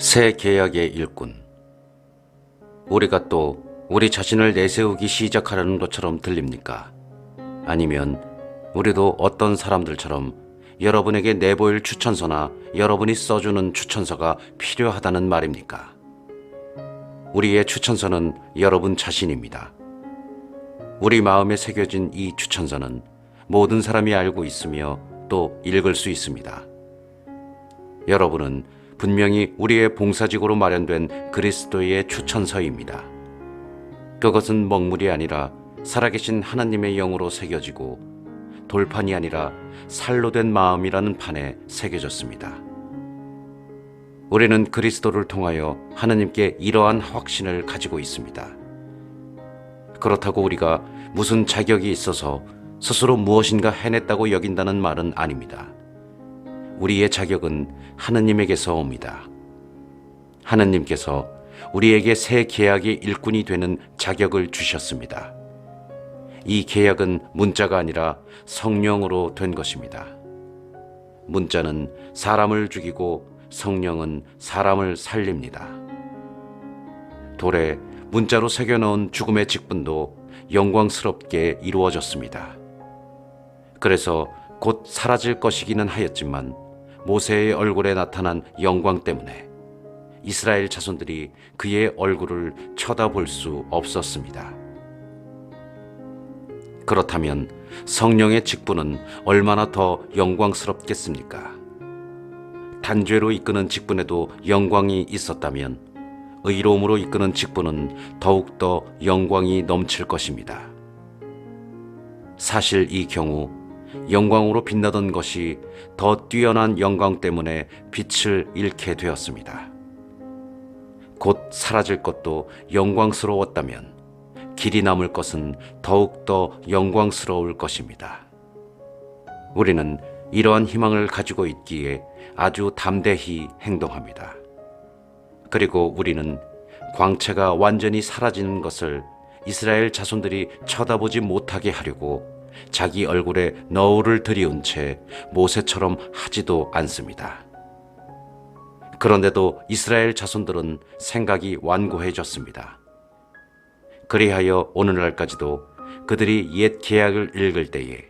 새 계약의 일꾼. 우리가 또 우리 자신을 내세우기 시작하려는 것처럼 들립니까? 아니면 우리도 어떤 사람들처럼 여러분에게 내보일 추천서나 여러분이 써주는 추천서가 필요하다는 말입니까? 우리의 추천서는 여러분 자신입니다. 우리 마음에 새겨진 이 추천서는 모든 사람이 알고 있으며 또 읽을 수 있습니다. 여러분은 분명히 우리의 봉사직으로 마련된 그리스도의 추천서입니다. 그것은 먹물이 아니라 살아계신 하나님의 영으로 새겨지고 돌판이 아니라 살로 된 마음이라는 판에 새겨졌습니다. 우리는 그리스도를 통하여 하나님께 이러한 확신을 가지고 있습니다. 그렇다고 우리가 무슨 자격이 있어서 스스로 무엇인가 해냈다고 여긴다는 말은 아닙니다. 우리의 자격은 하느님에게서 옵니다. 하느님께서 우리에게 새 계약의 일꾼이 되는 자격을 주셨습니다. 이 계약은 문자가 아니라 성령으로 된 것입니다. 문자는 사람을 죽이고 성령은 사람을 살립니다. 돌에 문자로 새겨넣은 죽음의 직분도 영광스럽게 이루어졌습니다. 그래서 곧 사라질 것이기는 하였지만 모세의 얼굴에 나타난 영광 때문에 이스라엘 자손들이 그의 얼굴을 쳐다볼 수 없었습니다. 그렇다면 성령의 직분은 얼마나 더 영광스럽겠습니까? 단죄로 이끄는 직분에도 영광이 있었다면 의로움으로 이끄는 직분은 더욱더 영광이 넘칠 것입니다. 사실 이 경우 영광으로 빛나던 것이 더 뛰어난 영광 때문에 빛을 잃게 되었습니다. 곧 사라질 것도 영광스러웠다면 길이 남을 것은 더욱더 영광스러울 것입니다. 우리는 이러한 희망을 가지고 있기에 아주 담대히 행동합니다. 그리고 우리는 광채가 완전히 사라지는 것을 이스라엘 자손들이 쳐다보지 못하게 하려고 자기 얼굴에 너울을 들이운 채 모세처럼 하지도 않습니다. 그런데도 이스라엘 자손들은 생각이 완고해졌습니다. 그리하여 오늘날까지도 그들이 옛 계약을 읽을 때에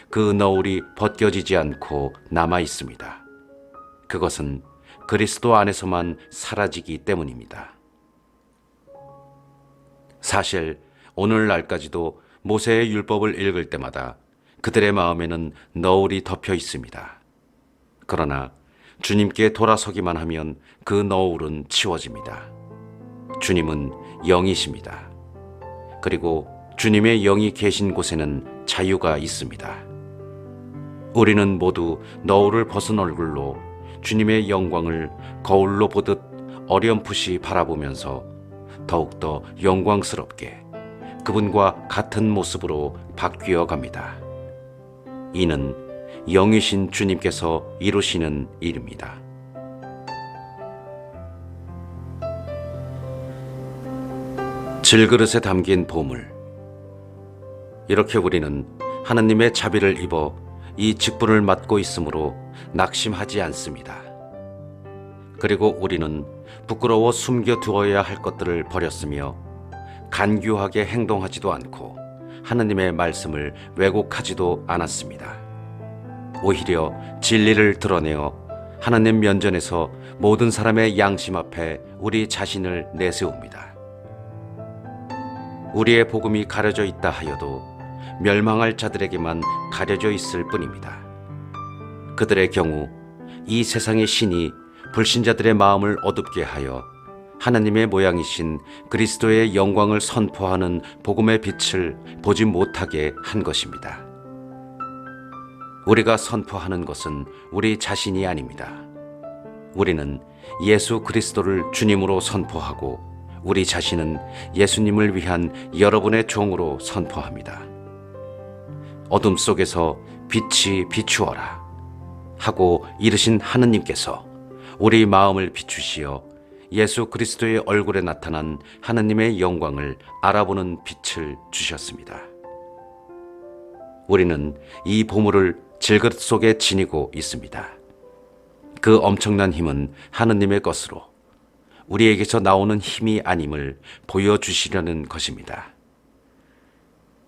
그 너울이 벗겨지지 않고 남아 있습니다. 그것은 그리스도 안에서만 사라지기 때문입니다. 사실 오늘날까지도 모세의 율법을 읽을 때마다 그들의 마음에는 너울이 덮여 있습니다. 그러나 주님께 돌아서기만 하면 그 너울은 치워집니다. 주님은 영이십니다. 그리고 주님의 영이 계신 곳에는 자유가 있습니다. 우리는 모두 너울을 벗은 얼굴로 주님의 영광을 거울로 보듯 어렴풋이 바라보면서 더욱더 영광스럽게 그분과 같은 모습으로 바뀌어 갑니다. 이는 영이신 주님께서 이루시는 일입니다. 질그릇에 담긴 보물. 이렇게 우리는 하나님의 자비를 입어 이 직분을 맡고 있으므로 낙심하지 않습니다. 그리고 우리는 부끄러워 숨겨두어야 할 것들을 버렸으며 간교하게 행동하지도 않고 하나님의 말씀을 왜곡하지도 않았습니다. 오히려 진리를 드러내어 하나님 면전에서 모든 사람의 양심 앞에 우리 자신을 내세웁니다. 우리의 복음이 가려져 있다 하여도 멸망할 자들에게만 가려져 있을 뿐입니다. 그들의 경우 이 세상의 신이 불신자들의 마음을 어둡게 하여 하나님의 모양이신 그리스도의 영광을 선포하는 복음의 빛을 보지 못하게 한 것입니다. 우리가 선포하는 것은 우리 자신이 아닙니다. 우리는 예수 그리스도를 주님으로 선포하고 우리 자신은 예수님을 위한 여러분의 종으로 선포합니다. 어둠 속에서 빛이 비추어라 하고 이르신 하느님께서 우리 마음을 비추시어 예수 그리스도의 얼굴에 나타난 하느님의 영광을 알아보는 빛을 주셨습니다. 우리는 이 보물을 질그릇 속에 지니고 있습니다. 그 엄청난 힘은 하느님의 것으로 우리에게서 나오는 힘이 아님을 보여주시려는 것입니다.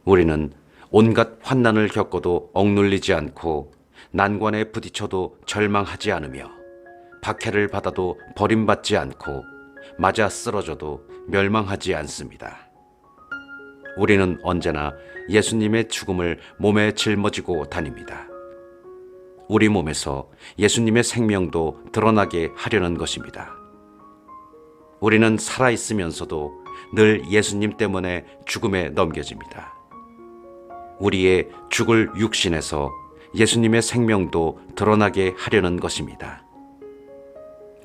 우리는 온갖 환난을 겪어도 억눌리지 않고 난관에 부딪혀도 절망하지 않으며 박해를 받아도 버림받지 않고 맞아 쓰러져도 멸망하지 않습니다. 우리는 언제나 예수님의 죽음을 몸에 짊어지고 다닙니다. 우리 몸에서 예수님의 생명도 드러나게 하려는 것입니다. 우리는 살아있으면서도 늘 예수님 때문에 죽음에 넘겨집니다. 우리의 죽을 육신에서 예수님의 생명도 드러나게 하려는 것입니다.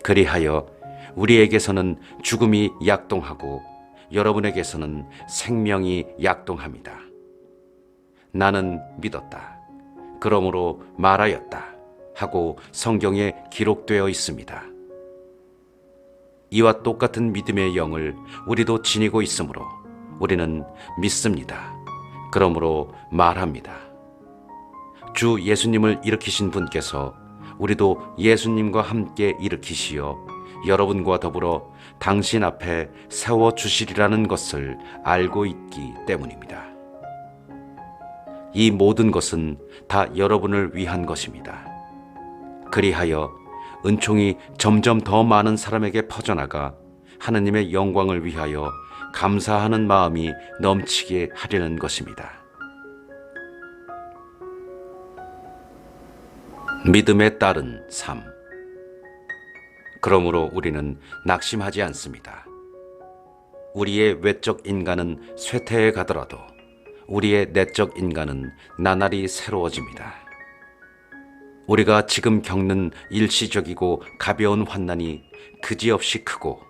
그리하여 우리에게서는 죽음이 약동하고 여러분에게서는 생명이 약동합니다. 나는 믿었다. 그러므로 말하였다. 하고 성경에 기록되어 있습니다. 이와 똑같은 믿음의 영을 우리도 지니고 있으므로 우리는 믿습니다. 그러므로 말합니다. 주 예수님을 일으키신 분께서 우리도 예수님과 함께 일으키시어 여러분과 더불어 당신 앞에 세워주시리라는 것을 알고 있기 때문입니다. 이 모든 것은 다 여러분을 위한 것입니다. 그리하여 은총이 점점 더 많은 사람에게 퍼져나가 하느님의 영광을 위하여 감사하는 마음이 넘치게 하려는 것입니다. 믿음에 따른 삶. 그러므로 우리는 낙심하지 않습니다. 우리의 외적 인간은 쇠퇴해 가더라도 우리의 내적 인간은 나날이 새로워집니다. 우리가 지금 겪는 일시적이고 가벼운 환난이 그지없이 크고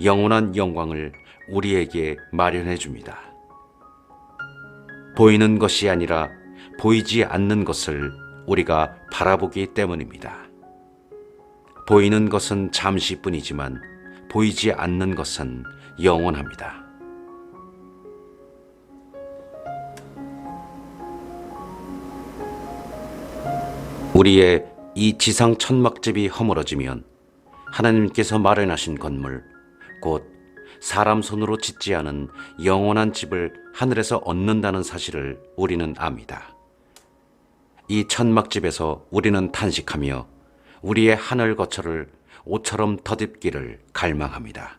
영원한 영광을 우리에게 마련해 줍니다. 보이는 것이 아니라 보이지 않는 것을 우리가 바라보기 때문입니다. 보이는 것은 잠시뿐이지만 보이지 않는 것은 영원합니다. 우리의 이 지상 천막집이 허물어지면 하나님께서 마련하신 건물, 곧 사람 손으로 짓지 않은 영원한 집을 하늘에서 얻는다는 사실을 우리는 압니다. 이 천막집에서 우리는 탄식하며 우리의 하늘 거처를 옷처럼 덧입기를 갈망합니다.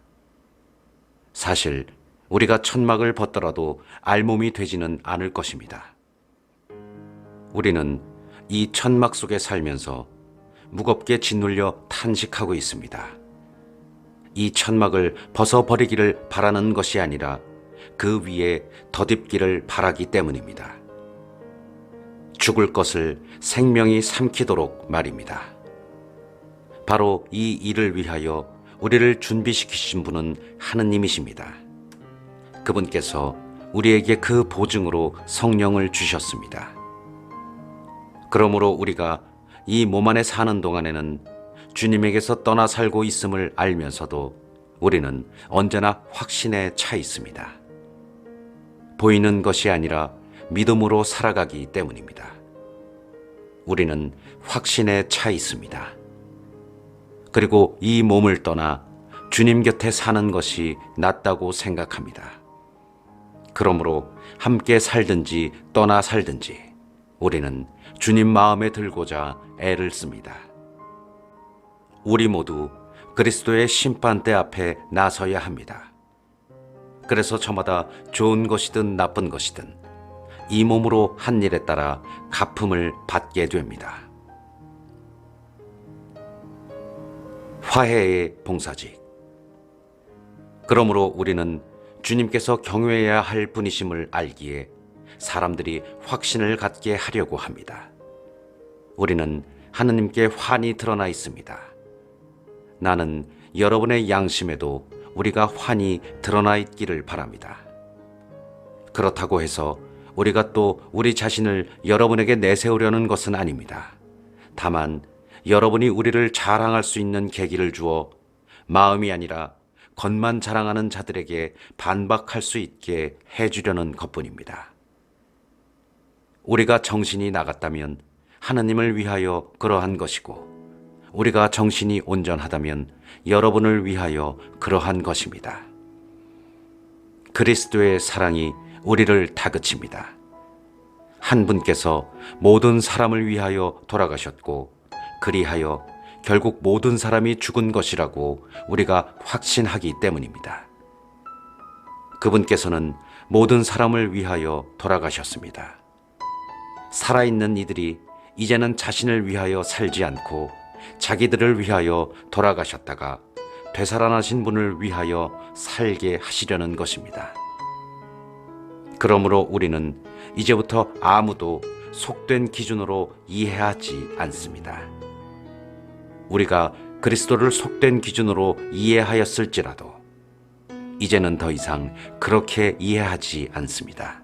사실 우리가 천막을 벗더라도 알몸이 되지는 않을 것입니다. 우리는 이 천막 속에 살면서 무겁게 짓눌려 탄식하고 있습니다. 이 천막을 벗어버리기를 바라는 것이 아니라 그 위에 덧입기를 바라기 때문입니다. 죽을 것을 생명이 삼키도록 말입니다. 바로 이 일을 위하여 우리를 준비시키신 분은 하느님이십니다. 그분께서 우리에게 그 보증으로 성령을 주셨습니다. 그러므로 우리가 이 몸 안에 사는 동안에는 주님에게서 떠나 살고 있음을 알면서도 우리는 언제나 확신에 차 있습니다. 보이는 것이 아니라 믿음으로 살아가기 때문입니다. 우리는 확신에 차 있습니다. 그리고 이 몸을 떠나 주님 곁에 사는 것이 낫다고 생각합니다. 그러므로 함께 살든지 떠나 살든지 우리는 주님 마음에 들고자 애를 씁니다. 우리 모두 그리스도의 심판대 앞에 나서야 합니다. 그래서 저마다 좋은 것이든 나쁜 것이든 이 몸으로 한 일에 따라 갚음을 받게 됩니다. 화해의 봉사직. 그러므로 우리는 주님께서 경외해야 할 분이심을 알기에 사람들이 확신을 갖게 하려고 합니다. 우리는 하느님께 환히 드러나 있습니다. 나는 여러분의 양심에도 우리가 환히 드러나 있기를 바랍니다. 그렇다고 해서 우리가 또 우리 자신을 여러분에게 내세우려는 것은 아닙니다. 다만 여러분이 우리를 자랑할 수 있는 계기를 주어 마음이 아니라 겉만 자랑하는 자들에게 반박할 수 있게 해주려는 것뿐입니다. 우리가 정신이 나갔다면 하나님을 위하여 그러한 것이고 우리가 정신이 온전하다면 여러분을 위하여 그러한 것입니다. 그리스도의 사랑이 우리를 다그칩니다. 한 분께서 모든 사람을 위하여 돌아가셨고 그리하여 결국 모든 사람이 죽은 것이라고 우리가 확신하기 때문입니다. 그분께서는 모든 사람을 위하여 돌아가셨습니다. 살아있는 이들이 이제는 자신을 위하여 살지 않고 자기들을 위하여 돌아가셨다가 되살아나신 분을 위하여 살게 하시려는 것입니다. 그러므로 우리는 이제부터 아무도 속된 기준으로 이해하지 않습니다. 우리가 그리스도를 속된 기준으로 이해하였을지라도 이제는 더 이상 그렇게 이해하지 않습니다.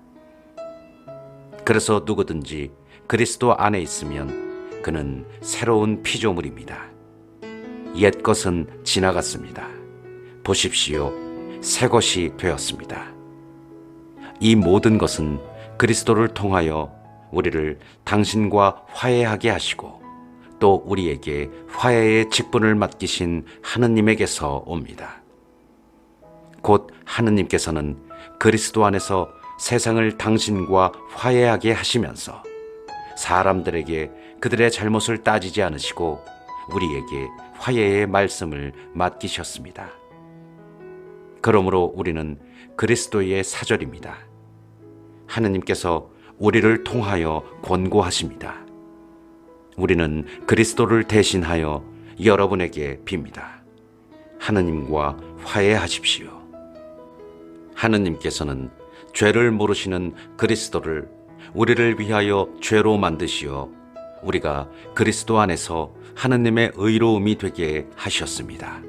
그래서 누구든지 그리스도 안에 있으면 그는 새로운 피조물입니다. 옛 것은 지나갔습니다. 보십시오, 새 것이 되었습니다. 이 모든 것은 그리스도를 통하여 우리를 당신과 화해하게 하시고 또 우리에게 화해의 직분을 맡기신 하느님에게서 옵니다. 곧 하느님께서는 그리스도 안에서 세상을 당신과 화해하게 하시면서 사람들에게 그들의 잘못을 따지지 않으시고 우리에게 화해의 말씀을 맡기셨습니다. 그러므로 우리는 그리스도의 사절입니다. 하느님께서 우리를 통하여 권고하십니다. 우리는 그리스도를 대신하여 여러분에게 빕니다. 하느님과 화해하십시오. 하느님께서는 죄를 모르시는 그리스도를 우리를 위하여 죄로 만드시어 우리가 그리스도 안에서 하느님의 의로움이 되게 하셨습니다.